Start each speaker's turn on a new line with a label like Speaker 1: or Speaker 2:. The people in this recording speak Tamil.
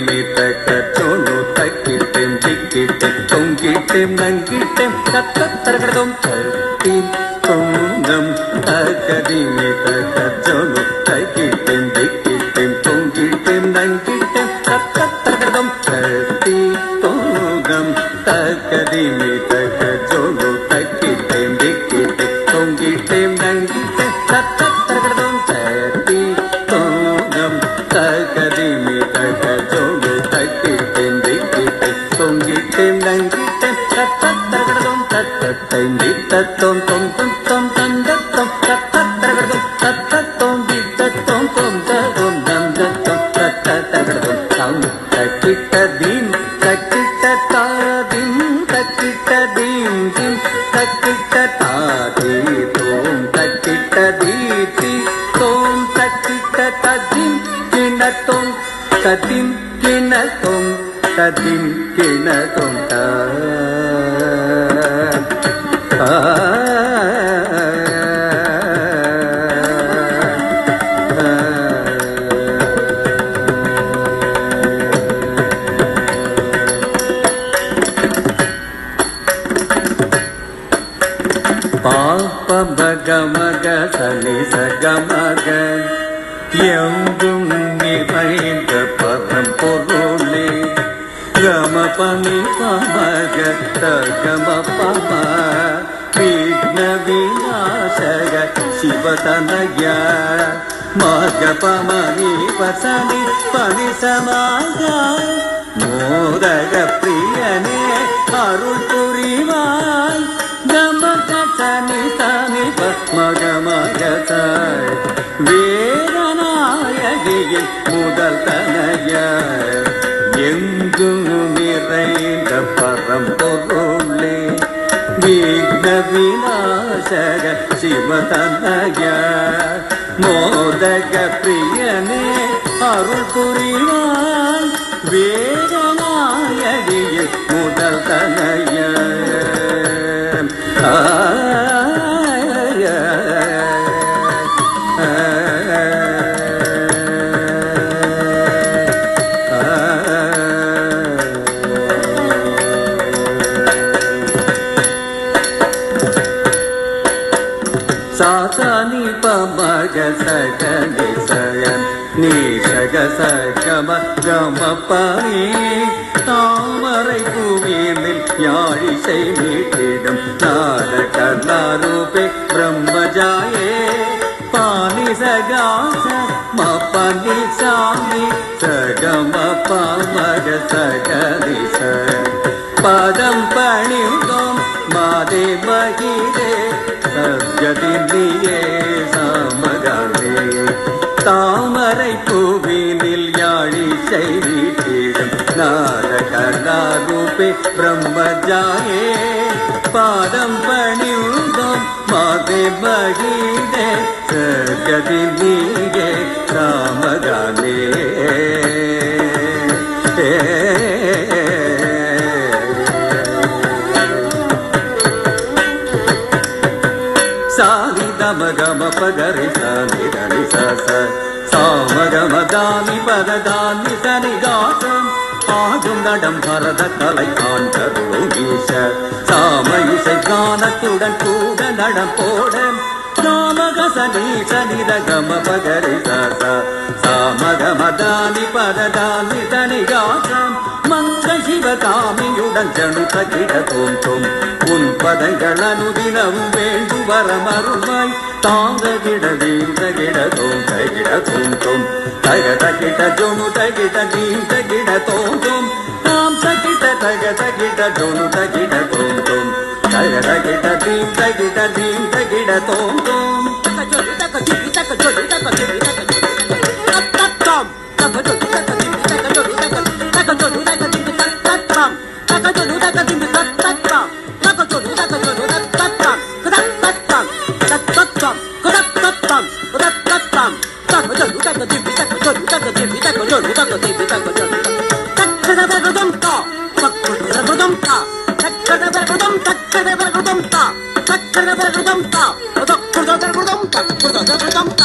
Speaker 1: ತಕದಿಮಿತಕಚೋಣು ತಕ್ಕಿಟ್ಟೆಂ ದಿಕ್ಕಿಟ್ಟೆಂ ತೊಂಗಿಟ್ಟೆಂ ನಂಗಿಟ್ಟೆಂ ತತ್ತರಗಡದೊಂ ತತ್ತಿ ತೊಂಗಂ ತಕದಿಮಿತಕಚೋಣು ತಕ್ಕಿಟ್ಟೆಂ ದಿಕ್ಕಿಟ್ಟೆಂ ತೊಂಗಿಟ್ಟೆಂ ನಂಗಿಟ್ಟೆಂ ತತ್ತರಗಡದೊಂ ತತ್ತಿ ತೊಂಗಂ ತಕದಿಮಿತಕಚೋಣು ತಕ್ಕಿಟ್ಟೆಂ ದಿಕ್ಕಿಟ್ಟೆಂ ತೊಂಗಿಟ್ಟೆಂ ನಂಗಿಟ್ಟೆಂ ತತ್ತರಗಡದೊಂ ತತ್ತಿ ತೊಂಗಂ ತಕದಿಮಿ ತಕಜೋಡು ತಕ್ಕಿಟ್ಟೆಂ ದಿಕ್ಕಿಟ್ಟೆಂ ತೊಂಗಿಟ್ಟೆಂ ನಂಗಿಟ್ಟೆಂ ತತ್ತರಗಡದೊಂ ತತ್ತತ್ತೈಂ ದಿತ್ತತ್ತೊಂ ತೊಂ ತೊಂ ತೊಂ ತಂದತ್ತೊಂ ತತ್ತರಗಡದೊಂ ತತ್ತತ್ತೊಂ ದಿತ್ತತ್ತೊಂ ತೊಂ ತದೊಂ ದಂದತ್ತೊಂ ತತ್ತರಗಡದೊಂ ತಂ ತಕ್ಕಿಟ್ಟ ದೀಂ ತಕ್ಕಿಟ್ಟ ತಾದಿಂ ತಕ್ಕಿಟ್ಟ ದೀಂ ದಿಂ ತಕ್ಕಿಟ್ಟ ತಾದಿ ತೋಂ ತಕ್ಕಿಟ್ಟ ದೀತಿ ತೋಂ ತಕ್ಕಿಟ್ಟ ತದಿಂ ಕಿಣತೊಂ ತದಿಂ ಕಿಣತೊಂ ತದಿಂ ಕಿಣತೊಂ பாப்ப பகமக சனி சகமக எங்கும் நிறைந்த பரம் பொருளே கம பனி பமக தகம பம விக்ன விநாசக சிவதனய மக பமனி பசனி பனி சமாக மோதக பிரியனே அருள் புரிவாய் கமகசனி சனி மகமகதாய் வேதநாயகியின் முதல் தனைய எங்கும் நிறைந்த பரம்பொருளே விக்ன விநாசக சிவதனய மோதக பிரியனே அருள் புரிவாய் வேதநாயகியின் முதல் தனைய சாசனி பமக சகனி சயன் நீ சக சகம கம பனி தாமரை பூமியில் யாழிசை மீட்டிடும் நாரகர்ணாரூபே பிரம்மஜாயே பானி சகாச மபனி சாமி சகம பமக சகனி ச பதம் பணிந்தோம் மாதே மகிதே சத்யதியே சாமகாலே தாமரை பூவினில் யாழிசை வீட்டிடும் நாரகர்ணாரூபே பிரம்மஜாயே பாதம் பணிந்தோம் மாதே மகிதே சத்யதியே சாமகாலே மகம பகரி சனி தனி சச சாமகம தானி பததானி சனி காசம் ஆடும் நடம் பரத கலை காண்கருளும் ஈச சாம இசை கானத்துடன் கூட நடம் போட சாமக சனி சனித கம பகரி சச சாமகம தானி பததானி சனி காசம் மங்க சிவகாமியுடன் ஜனுத கிட தோன்றும் உன் பதங்கள் அனுதினமும் வேண்டு வரமருமாய் தாங்க கிட வீந்த கிட தோங்க கிட தோன்றும் தகத கிட ஜொனு தகிட நீந்த கிட தோன்றும் தாம் சகிட தகத கிட ஜொனு தகிட தோன்றும் தகத கிட தீந்த கிட நீந்த கிட தோன்றும் తిప్పితకు జోడుతకు తిప్పితకు జోడు చక్కద బెగుదంత చక్కద బెగుదంత చక్కద బెగుదం చక్కద బెగుదంత చక్కద బెగుదంత చక్కద బెగుదం చక్కద బెగుదంత